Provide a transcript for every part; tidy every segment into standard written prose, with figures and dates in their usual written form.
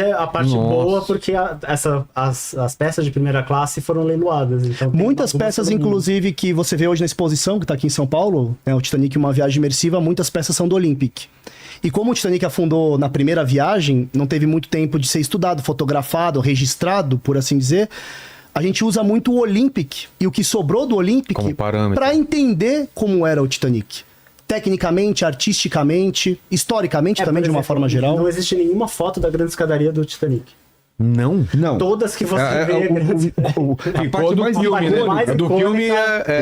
é a parte boa, porque as peças de primeira classe foram leiloadas. Então muitas peças, inclusive, que você vê hoje na exposição, que está aqui em São Paulo, o Titanic Uma Viagem Imersiva, muitas peças são do Olympic. E como o Titanic afundou na primeira viagem, não teve muito tempo de ser estudado, fotografado, registrado, por assim dizer, a gente usa muito o Olympic e o que sobrou do Olympic para entender como era o Titanic. Tecnicamente, artisticamente, historicamente também, de uma forma geral. Não existe nenhuma foto da Grande Escadaria do Titanic. Não? Todas que você vê... A parte mais icônica do filme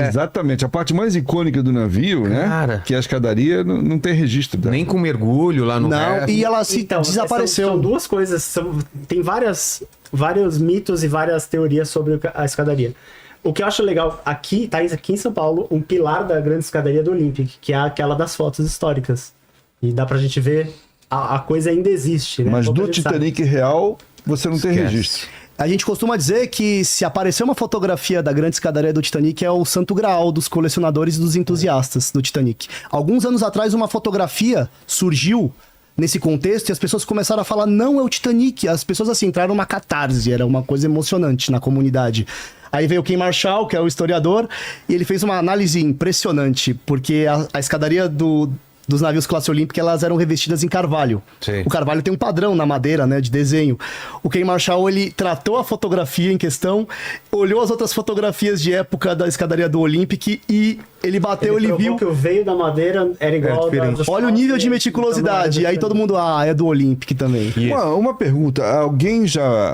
Exatamente. A parte mais icônica do navio, né? Que é a escadaria, não tem registro dela. Nem com mergulho lá no resto. E ela desapareceu. São duas coisas. Tem vários mitos e várias teorias sobre a escadaria. O que eu acho legal, tá aqui em São Paulo, um pilar da Grande Escadaria do Olympic, que é aquela das fotos históricas. E dá pra gente ver, a coisa ainda existe, né? Mas do Titanic real, você não tem registro. A gente costuma dizer que se aparecer uma fotografia da Grande Escadaria do Titanic é o santo graal dos colecionadores e dos entusiastas do Titanic. Alguns anos atrás, uma fotografia surgiu nesse contexto e as pessoas começaram a falar, não, é o Titanic. As pessoas, assim, entraram numa catarse, era uma coisa emocionante na comunidade. Aí veio o Ken Marshall, que é o historiador, e ele fez uma análise impressionante, porque a escadaria dos navios classe olímpica, elas eram revestidas em carvalho. Sim. O carvalho tem um padrão na madeira, né, de desenho. O Ken Marshall, ele tratou a fotografia em questão, olhou as outras fotografias de época da escadaria do Olympic e ele bateu, ele viu que o veio da madeira era igual ao olha o nível de meticulosidade. E aí todo mundo, é do Olympic também. Uma pergunta,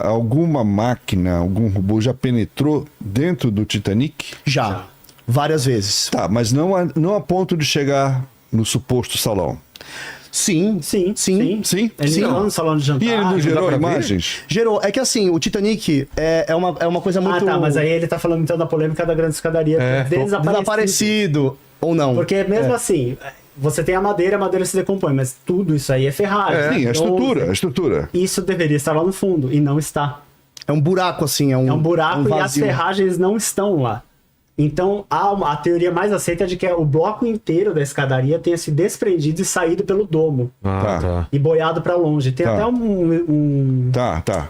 alguma máquina, algum robô já penetrou dentro do Titanic? Já. Várias vezes. Tá, mas não a ponto de chegar no suposto salão. Sim. Ele não no salão de jantar. E ele não gerou imagens? Gerou. É que assim, o Titanic é uma coisa muito... mas aí ele tá falando então da polêmica da Grande Escadaria. Desaparecido ou não. Porque mesmo assim, você tem a madeira se decompõe, mas tudo isso aí é ferragem. Sim, a estrutura. Isso deveria estar lá no fundo, e não está. É um buraco, assim, é um buraco e as ferragens não estão lá. Então, a teoria mais aceita é de que o bloco inteiro da escadaria tenha se desprendido e saído pelo domo. E boiado para longe. Tem até um... Tá.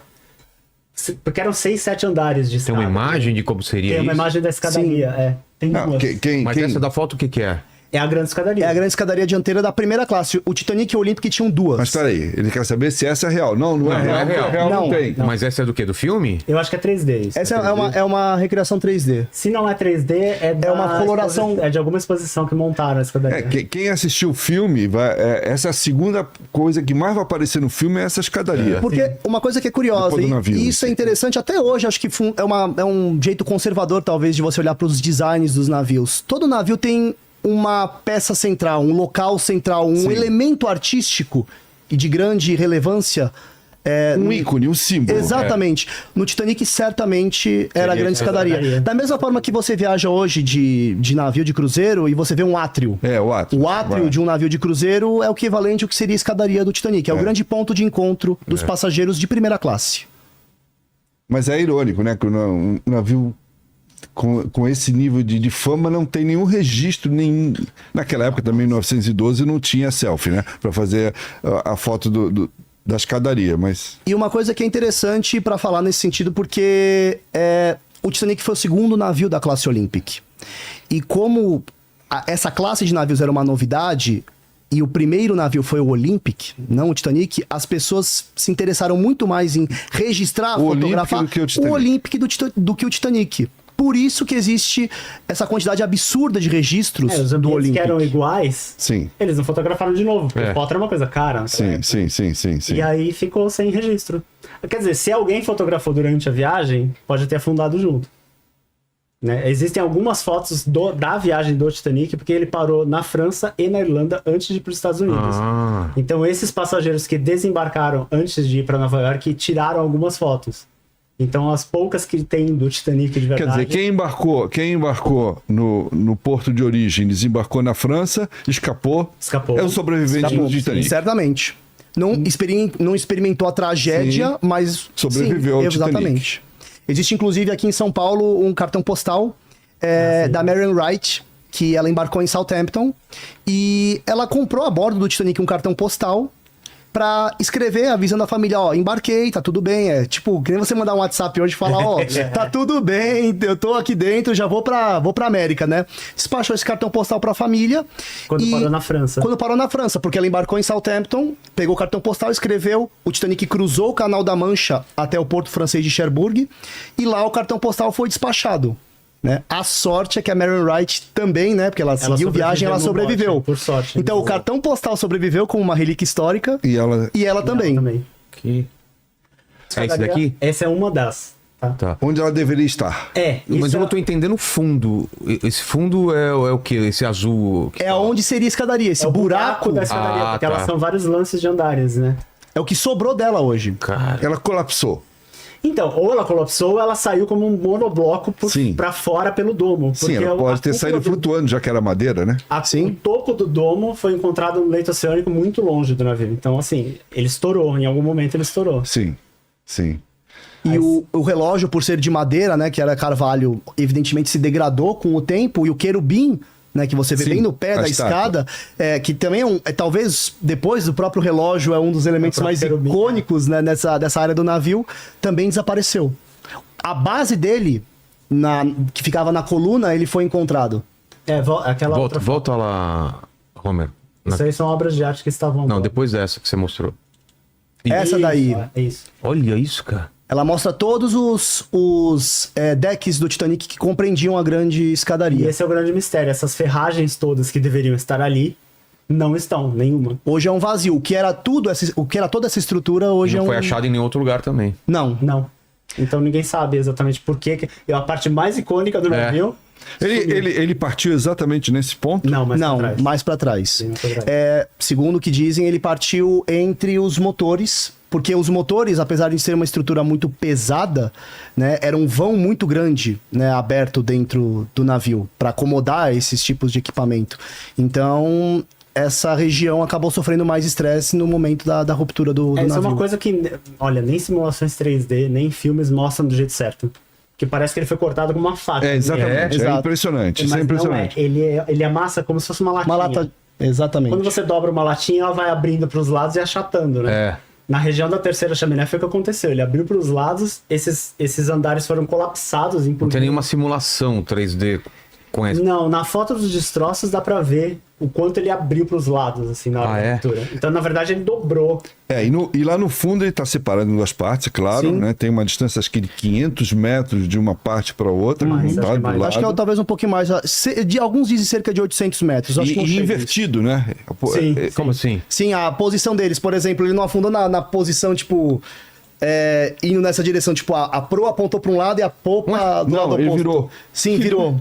Porque eram 6, 7 andares de escada. Tem uma imagem de como seria isso? Tem uma imagem da escadaria, Tem duas. Mas essa da foto, o que é? É a Grande Escadaria. É a Grande Escadaria dianteira da primeira classe. O Titanic e o Olympic tinham duas. Mas peraí, ele quer saber se essa é real. Não é real. Não tem. Mas essa é do quê? Do filme? Eu acho que é 3D isso. Essa é uma recriação 3D. Se não é 3D, é uma coloração... É de alguma exposição que montaram a escadaria. Quem assistiu o filme, essa é a segunda coisa que mais vai aparecer no filme, é essa escadaria. Porque uma coisa que é curiosa, e isso é interessante até hoje, acho que é um jeito conservador, talvez, de você olhar para os designs dos navios. Todo navio tem uma peça central, um local central, um elemento artístico e de grande relevância. Um ícone, um símbolo. Exatamente. No Titanic, certamente, era a Grande Escadaria. Da mesma forma que você viaja hoje de navio de cruzeiro e você vê um átrio. O átrio. O átrio de um navio de cruzeiro é o equivalente ao que seria a escadaria do Titanic. É o grande ponto de encontro dos passageiros de primeira classe. Mas é irônico, né? Que o navio... Com esse nível de fama, não tem nenhum registro, naquela época também, em 1912, não tinha selfie, né? Para fazer a foto da escadaria, mas... E uma coisa que é interessante para falar nesse sentido, porque o Titanic foi o segundo navio da classe Olympic. E como essa classe de navios era uma novidade, e o primeiro navio foi o Olympic, não o Titanic, as pessoas se interessaram muito mais em registrar, fotografar o Olympic do que o Titanic. Por isso que existe essa quantidade absurda de registros do Olympic. Que eram iguais, eles não fotografaram de novo, porque foto era uma coisa cara. Sim. E aí ficou sem registro. Quer dizer, se alguém fotografou durante a viagem, pode ter afundado junto. Né? Existem algumas fotos da viagem do Titanic, porque ele parou na França e na Irlanda antes de ir para os Estados Unidos. Então esses passageiros que desembarcaram antes de ir para Nova York tiraram algumas fotos. Então, as poucas que tem do Titanic de verdade... Quer dizer, quem embarcou no porto de origem, desembarcou na França, escapou. É o sobrevivente do Titanic. Certamente. Não experimentou a tragédia, mas... Sobreviveu ao Titanic. Exatamente. Existe, inclusive, aqui em São Paulo, um cartão postal da Marian Wright, que ela embarcou em Southampton, e ela comprou a bordo do Titanic um cartão postal, pra escrever, avisando a família, ó, embarquei, tá tudo bem. É tipo, que nem você mandar um WhatsApp hoje e falar, ó, tá tudo bem, eu tô aqui dentro, já vou pra América, né? Despachou esse cartão postal pra família. Quando parou na França. Quando parou na França, porque ela embarcou em Southampton, pegou o cartão postal, escreveu, o Titanic cruzou o Canal da Mancha até o porto francês de Cherbourg, e lá o cartão postal foi despachado. Né? A sorte é que a Marian Wright também, né? Porque ela seguiu viagem, ela sobreviveu. Morte, por sorte. Então o cartão postal sobreviveu como uma relíquia histórica E ela também. Que... É esse daqui? Essa é uma das. Tá? onde ela deveria estar. Mas isso eu não tô entendendo o fundo. Esse fundo é o quê? Esse azul? É onde seria a escadaria, esse é o buraco. da escadaria, porque tá. elas são vários lances de andares, né? É o que sobrou dela hoje. Cara. Ela colapsou. Então, ou ela colapsou ou ela saiu como um monobloco Sim. pra fora pelo domo. Sim, ela pode ter saído flutuando, já que era madeira, né? Sim. O topo do domo foi encontrado no leito oceânico muito longe do navio. Então, assim, ele estourou. Em algum momento ele estourou. Sim, sim. E o relógio, por ser de madeira, né, que era carvalho, evidentemente se degradou com o tempo, e o querubim, né, que você vê Sim, bem no pé a da estátua. escada, que também talvez depois do próprio relógio é um dos elementos próprio mais querubim, icônicos, né, dessa área do navio, também desapareceu. A base dele, que ficava na coluna, ele foi encontrado. Aquela outra. Volta lá, Homer. Isso aí são obras de arte que estavam. Não, depois dessa que você mostrou. Essa daí, É isso. Olha isso, cara. ela mostra todos os decks do Titanic que compreendiam a grande E escadaria. esse é o grande mistério. Essas ferragens todas que deveriam estar ali não estão, nenhuma. Hoje é um vazio. O que era toda essa estrutura, hoje Não é um... foi achado em nenhum outro lugar também. Não. Não. Então ninguém sabe exatamente por quê. E a parte mais icônica do navio. Ele partiu exatamente nesse ponto? Não, mas Não, pra trás. mais pra trás. Bem mais pra trás. Segundo o que dizem, ele partiu entre os motores, porque os motores, apesar de ser uma estrutura muito pesada, né, era um vão muito grande, né, aberto dentro do navio, para acomodar esses tipos de equipamento. Então, essa região acabou sofrendo mais estresse no momento da ruptura do Isso navio. é uma coisa que, olha, nem simulações 3D, nem filmes mostram do jeito certo. Que parece que ele foi cortado com uma faca. Exatamente. É exato. impressionante. Isso é Mas não impressionante. Ele amassa como se fosse uma latinha. Uma lata... Exatamente. Quando você dobra uma latinha, ela vai abrindo para os lados e achatando, né? É. Na região da terceira chaminé foi o que aconteceu. Ele abriu para os lados, esses andares foram colapsados. Não tem nenhuma simulação 3D com essa. Não, na foto dos destroços dá pra ver o quanto ele abriu pros lados, assim, na hora da ruptura. Então, na verdade, ele dobrou. E lá no fundo ele está separado em duas partes, é claro, Sim. né? Tem uma distância, acho que de 500 metros de uma parte para outra. Mais, tá, acho que do mais. lado. Acho que é talvez um pouquinho mais... Alguns dizem cerca de 800 metros. Acho que não E chega invertido, né? Sim. Como assim? Sim, a posição deles, por exemplo, ele não afundou na posição, tipo, indo nessa direção, tipo, a proa apontou para um lado e a popa do não, lado ele oposto. virou. Sim, virou.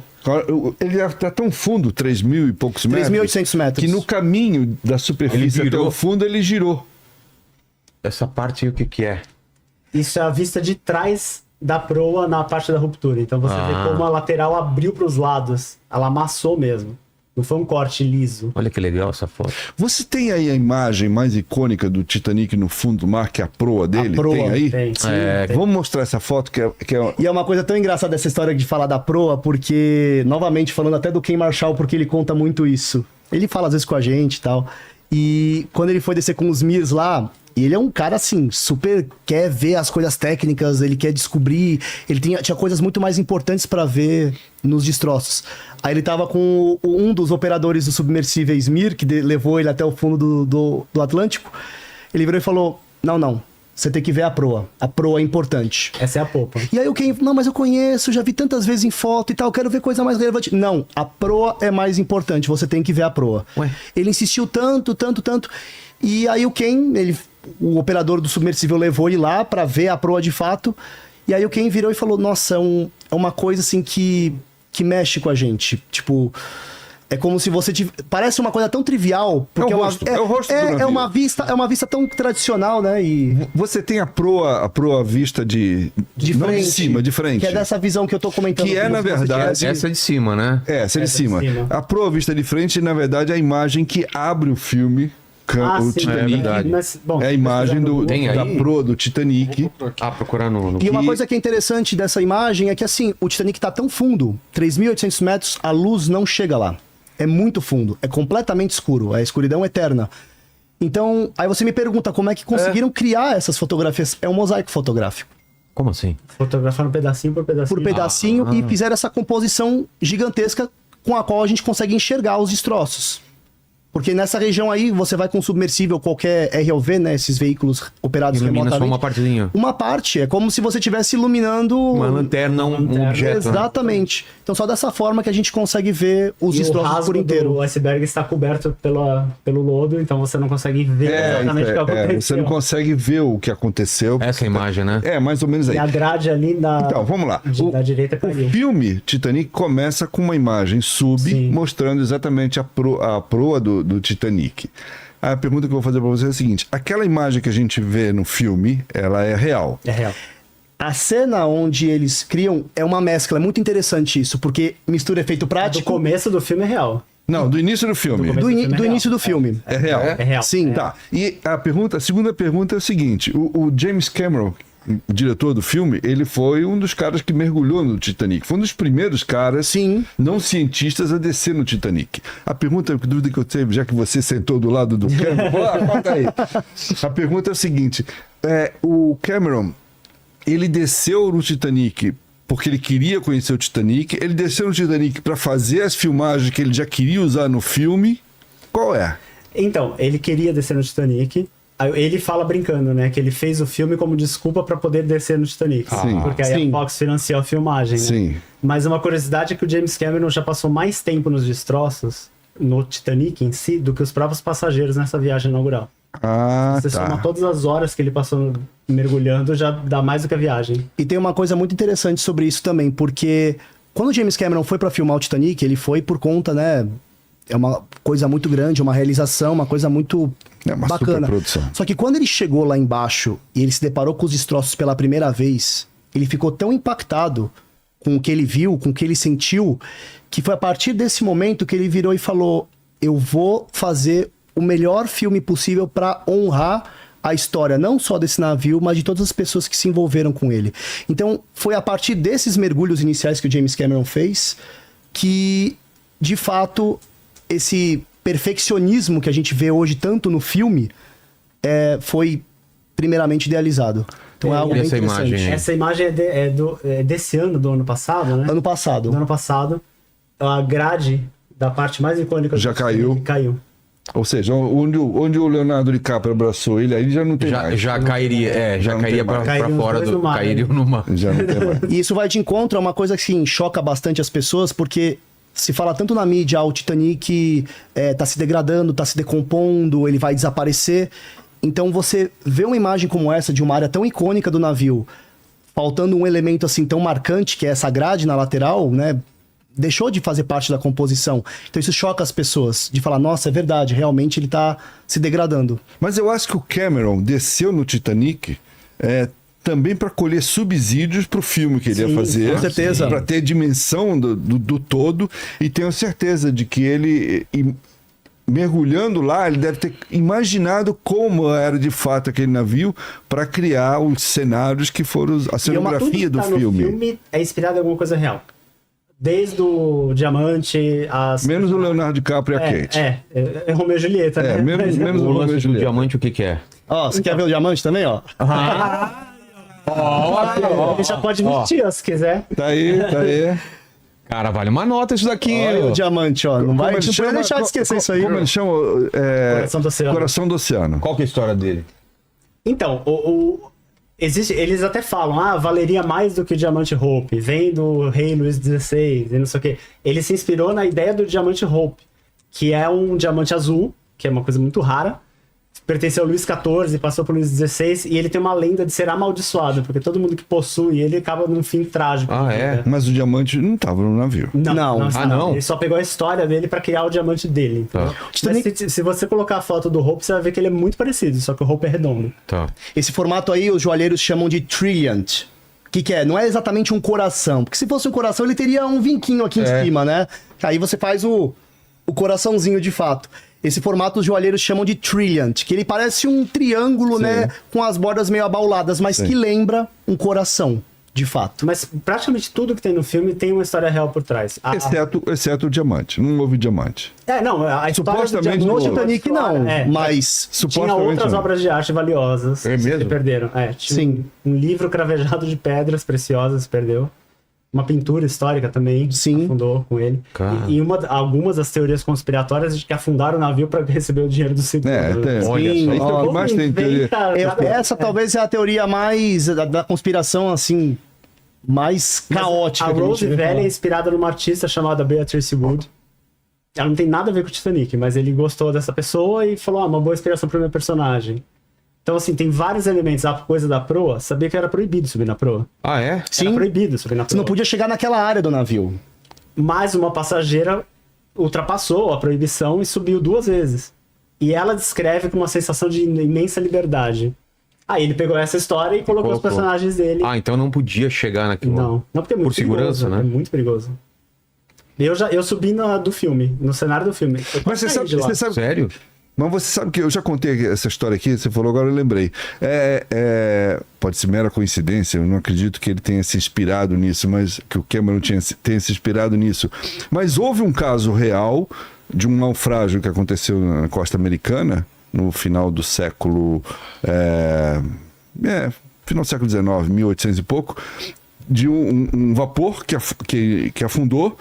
Ele está tão fundo, 3.000 e poucos metros. 3.800 metros. Que no caminho da superfície Ele até virou. o fundo ele girou. Essa parte aí, o que que é? Isso é a vista de trás da proa na parte da ruptura. Então, você vê como a lateral abriu pros lados. Ela amassou mesmo. Não foi um corte liso. Olha que legal essa foto. Você tem aí a imagem mais icônica do Titanic no fundo do mar, que é a proa dele? proa, tem aí? Tem, sim. Tem. Vamos mostrar essa foto que é E é uma coisa tão engraçada essa história de falar da proa, porque, novamente, falando até do Ken Marshall, porque ele conta muito isso. Ele fala às vezes com a gente e tal. E quando ele foi descer com os Mirs lá, e ele é um cara, assim, super quer ver as coisas técnicas, ele quer descobrir, ele tinha coisas muito mais importantes pra ver nos destroços. Aí ele tava com um dos operadores do submersíveis Mir, que levou ele até o fundo do Atlântico. Ele virou e falou, não, você tem que ver a proa é importante. Essa é a popa. E aí o Ken, não, mas eu conheço, já vi tantas vezes em foto e tal, quero ver coisa mais relevante. Não, a proa é mais importante, você tem que ver a proa. Ué? Ele insistiu tanto. E aí o Ken, o operador do submersível levou ele lá pra ver a proa de fato. E aí o Ken virou e falou, nossa, é uma coisa assim que mexe com a gente. Tipo, é como se você parece uma coisa tão trivial, porque É o rosto do navio. é uma vista tão tradicional, né? E Você tem a proa vista de não frente, de cima, de frente. que é dessa visão que eu tô comentando. Que é, com na você, verdade, Essa é de cima, né? essa de Essa de cima. cima. A proa vista de frente, na verdade, é a imagem que abre o filme. O sim, Titanic. é verdade. Mas, bom, É a imagem Tem da aí? proa do Titanic. Procurar no... E uma coisa que é interessante dessa imagem é que, assim, o Titanic tá tão fundo, 3.800 metros, a luz não chega lá. É muito fundo, é completamente escuro, é escuridão eterna. Então, aí você me pergunta como é que conseguiram criar essas fotografias. É um mosaico fotográfico. Como assim? Fotografaram pedacinho por pedacinho. Por pedacinho, e fizeram essa composição gigantesca com a qual a gente consegue enxergar os destroços. Porque nessa região aí, você vai com submersível, qualquer ROV, né? Esses veículos operados Ilumina só remotamente. uma partezinha. Uma parte, é como se você estivesse iluminando... Uma lanterna, um objeto. Né? Exatamente. Então só dessa forma que a gente consegue ver os E o destroços rasgo por inteiro. do iceberg está coberto pelo lodo, então você não consegue ver exatamente o que aconteceu. você não consegue ver o que aconteceu. Essa imagem, né? É, mais ou menos aí. E a grade ali Então, vamos lá. da direita O caiu. filme Titanic começa com uma imagem Sim. mostrando exatamente a proa do Titanic. A pergunta que eu vou fazer para você é a seguinte: aquela imagem que a gente vê no filme, ela é real? É real. A cena onde eles criam é uma mescla, é muito interessante isso, porque mistura efeito Do prático começo do filme é real. Não, do início do filme. Do começo. do início do filme. É real? É real. Sim. Tá. E a segunda pergunta é o seguinte: o James Cameron, o diretor do filme, ele foi um dos caras que mergulhou no Titanic. Foi um dos primeiros caras, Sim. não cientistas, a descer no Titanic. A pergunta, a dúvida que eu tenho, já que você sentou do lado do Cameron, conta aí. A pergunta é a seguinte: o Cameron, ele desceu no Titanic porque ele queria conhecer o Titanic, ele desceu no Titanic para fazer as filmagens que ele já queria usar no filme. Qual é? Então, ele queria descer no Titanic. Aí ele fala brincando, né? Que ele fez o filme como desculpa pra poder descer no Titanic. Sim. Porque aí Sim. a Fox financiou a filmagem, né? Sim. Mas uma curiosidade é que o James Cameron já passou mais tempo nos destroços, no Titanic em si, do que os próprios passageiros nessa viagem inaugural. Ah, Você tá. soma todas as horas que ele passou mergulhando, já dá mais do que a viagem. E tem uma coisa muito interessante sobre isso também, porque quando o James Cameron foi pra filmar o Titanic, ele foi por conta, né? É uma coisa muito grande, uma realização, uma coisa muito É uma bacana. superprodução. Só que quando ele chegou lá embaixo e ele se deparou com os destroços pela primeira vez, ele ficou tão impactado com o que ele viu, com o que ele sentiu, que foi a partir desse momento que ele virou e falou: eu vou fazer o melhor filme possível para honrar a história, não só desse navio, mas de todas as pessoas que se envolveram com ele. Então, foi a partir desses mergulhos iniciais que o James Cameron fez que, de fato, esse perfeccionismo que a gente vê hoje tanto no filme foi primeiramente idealizado. Então é algo E bem essa interessante. imagem aí? Essa imagem é desse ano, do ano passado, né? Ano passado. Do ano passado. A grade da parte mais icônica Já do Titanic caiu. Ou seja, onde o Leonardo DiCaprio abraçou ele, aí já não tem mais. Já cairia, Já não cairia tem pra, mais. pra Cairiam os fora dois do. no mar, Cairiam né? no mar. Já não tem mais. E isso vai de encontro a uma coisa que sim, choca bastante as pessoas, porque se fala tanto na mídia, o Titanic tá se degradando, tá se decompondo, ele vai desaparecer. Então você vê uma imagem como essa, de uma área tão icônica do navio, faltando um elemento assim tão marcante, que é essa grade na lateral, né? Deixou de fazer parte da composição. Então isso choca as pessoas, de falar, nossa, é verdade, realmente ele tá se degradando. Mas eu acho que o Cameron desceu no Titanic também para colher subsídios para o filme que ele ia Sim, fazer. com certeza. Para ter dimensão do todo. E tenho certeza de que ele, mergulhando lá, ele deve ter imaginado como era de fato aquele navio para criar os cenários que foram a Tudo cenografia que do tá no filme. filme é inspirado em alguma coisa real. Desde o diamante, as... Menos o Leonardo DiCaprio e a Kate. É Romeu e Julieta, né? menos Mas- o O Romeo e lance do Julieta. diamante, o que que é? Ó, você quer ver o diamante também, ó? Ele já pode mentir, ó, se quiser. Tá aí, tá aí. Cara, vale uma nota isso daqui, hein? Olha o diamante, ó. Não Como vai ele não pode chama? deixar de esquecer isso aí. Como ele chama? Coração do Oceano. Coração do Oceano. Qual que é a história dele? Então, existe, eles até falam, valeria mais do que o Diamante Hope, vem do rei Luís XVI e não sei o quê. Ele se inspirou na ideia do Diamante Hope, que é um diamante azul, que é uma coisa muito rara, pertenceu ao Luís XIV, passou para o Luís XVI, e ele tem uma lenda de ser amaldiçoado, porque todo mundo que possui ele acaba num fim trágico. Ah, é? Mas o diamante não estava no navio. Não. está. não? Ele só pegou a história dele para criar o diamante dele. Entendeu? Tá. Mas se você colocar a foto do Hope, você vai ver que ele é muito parecido, só que o Hope é redondo. Tá. Esse formato aí, os joalheiros chamam de trilliant. O que é? Não é exatamente um coração. Porque se fosse um coração, ele teria um vinquinho aqui em cima, né? Aí você faz o coraçãozinho de fato. Esse formato os joalheiros chamam de trilliant, que ele parece um triângulo, né? Com as bordas meio abauladas, mas que lembra um coração. de fato. Mas praticamente tudo que tem no filme tem uma história real por trás. Exceto o diamante. Não houve diamante. Não, a história do Supostamente No no Titanic não, mas... Tinha Supostamente outras não. obras de arte valiosas É mesmo? que perderam. Tinha Sim. um livro cravejado de pedras preciosas perdeu. Uma pintura histórica também Sim. afundou com ele. Cara. E algumas das teorias conspiratórias de que afundaram o navio para receber o dinheiro do seguro. Olha Sim, só. Aí ó, tem mais tem teoria. Essa talvez é a teoria mais da conspiração, assim, mais caótica. A que gente Rose vê Valley é falar. inspirada numa artista chamada Beatrice Wood. Ela não tem nada a ver com o Titanic, mas ele gostou dessa pessoa e falou, uma boa inspiração pro meu personagem. Então, assim, tem vários elementos. A coisa da proa, sabia que era proibido subir na proa. Ah, é? Sim. Era proibido subir na Você proa. não podia chegar naquela área do navio. Mas uma passageira ultrapassou a proibição e subiu 2 vezes. E ela descreve com uma sensação de imensa liberdade. Aí ele pegou essa história e colocou os personagens dele. Ah, então não podia chegar naquilo. Não, porque é muito Por segurança, perigoso, né? É muito perigoso. Eu subi do filme, no cenário do filme. Eu Mas saí de lá. você sabe. Sério? Mas você sabe que eu já contei essa história aqui, você falou agora, eu lembrei. Pode ser mera coincidência, eu não acredito que ele tenha se inspirado nisso, mas que o Cameron tenha se inspirado nisso. Mas houve um caso real de um naufrágio que aconteceu na costa americana, no final do século. Final do século XIX, 1800 e pouco, de um vapor que afundou.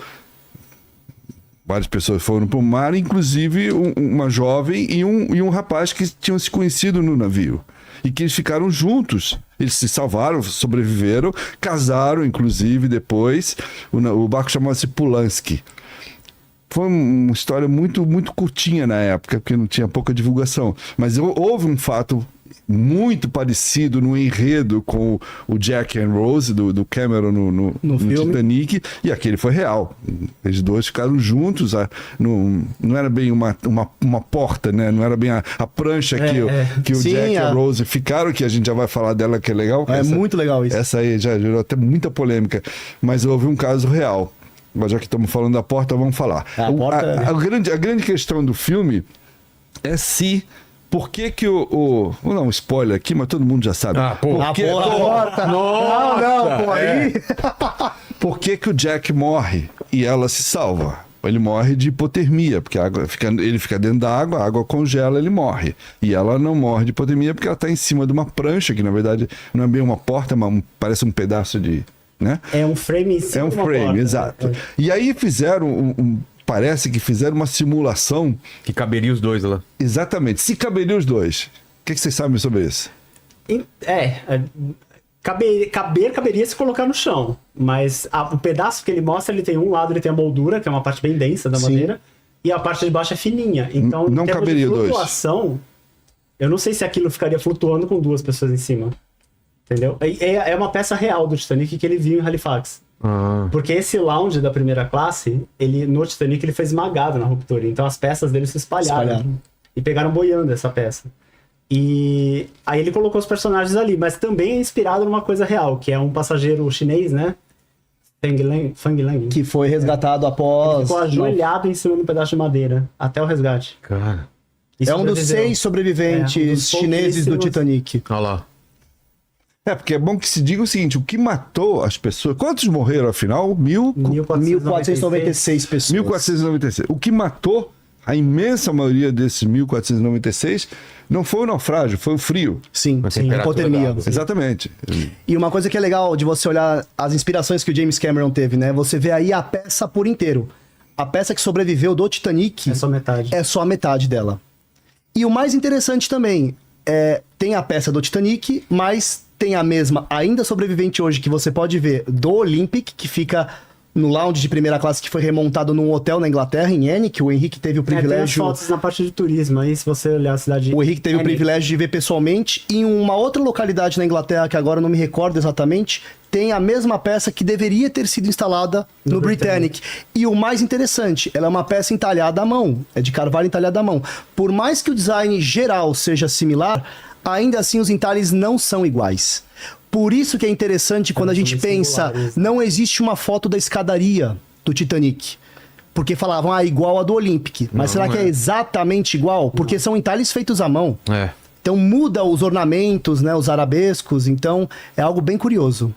Várias pessoas foram para o mar, inclusive uma jovem e um rapaz que tinham se conhecido no navio. E que eles ficaram juntos. Eles se salvaram, sobreviveram, casaram, inclusive, depois. O barco chamava-se Pulaski. Foi uma história muito, muito curtinha na época, porque não tinha pouca divulgação. Mas houve um fato muito parecido no enredo com o Jack and Rose do Cameron no filme. Titanic, e aquele foi real. Eles dois ficaram juntos, não era bem uma porta, né? Não era bem a prancha que o Sim, Jack e a Rose ficaram, que a gente já vai falar dela, que é legal. É muito legal isso. Essa aí já gerou até muita polêmica, mas houve um caso real. Mas já que estamos falando da porta, vamos falar. A grande questão do filme é se... Por que Vou dar um spoiler aqui, mas todo mundo já sabe. Porta! Não, pô, aí... Por que o Jack morre e ela se salva? Ele morre de hipotermia, porque ele fica dentro da água, a água congela, ele morre. E ela não morre de hipotermia porque ela está em cima de uma prancha, que na verdade não é bem uma porta, mas parece um pedaço de... Né? É um frame em cima É um de uma frame, porta. exato. E aí fizeram parece que fizeram uma simulação. Que caberia os dois lá. Exatamente. Se caberia os dois. O que vocês sabem sobre isso? Caberia se colocar no chão. Mas o pedaço que ele mostra, ele tem um lado, ele tem a moldura, que é uma parte bem densa da Sim. madeira, e a parte de baixo é fininha. Então, Não em termos caberia de dois. flutuação, eu não sei se aquilo ficaria flutuando com 2 pessoas em cima. Entendeu? É uma peça real do Titanic que ele viu em Halifax. Porque esse lounge da primeira classe, no Titanic, ele foi esmagado na ruptura. Então as peças dele se espalharam. E pegaram boiando essa peça. E aí ele colocou os personagens ali, mas também é inspirado numa coisa real, que é um passageiro chinês, né? Fang Lang. Que foi resgatado Ele após... ficou ajoelhado em cima de um pedaço de madeira, até o resgate. Cara. E É um dos sobreviveu. 6 sobreviventes É, um dos chineses do pouquíssimos. Titanic. Olha lá. Porque é bom que se diga o seguinte, o que matou as pessoas... Quantos morreram, afinal? 1496 pessoas. 1496. O que matou a imensa maioria desses 1496 não foi o naufrágio, foi o frio. Sim, A temperatura hipotermia. da água. Exatamente. E uma coisa que é legal de você olhar as inspirações que o James Cameron teve, né? Você vê aí a peça por inteiro. A peça que sobreviveu do Titanic É só metade. é só a metade dela. E o mais interessante também tem a peça do Titanic, mas tem a mesma ainda sobrevivente hoje que você pode ver do Olympic, que fica no lounge de primeira classe que foi remontado num hotel na Inglaterra, em Ene, que o Henrique teve o Tem as privilégio... fotos na parte de turismo, aí se você olhar a cidade... O Henrique teve o Ene. privilégio de ver pessoalmente. E em uma outra localidade na Inglaterra, que agora eu não me recordo exatamente, tem a mesma peça que deveria ter sido instalada no Britannic. E o mais interessante, ela é uma peça entalhada à mão. É de carvalho entalhada à mão. Por mais que o design geral seja similar, ainda assim os entalhes não são iguais. Por isso que é interessante quando a gente são bem pensa, singulares. não existe uma foto da escadaria do Titanic. Porque falavam, igual a do Olympic. Mas será que é exatamente igual? Porque são entalhes feitos à mão. É. Então muda os ornamentos, né, os arabescos. Então é algo bem curioso.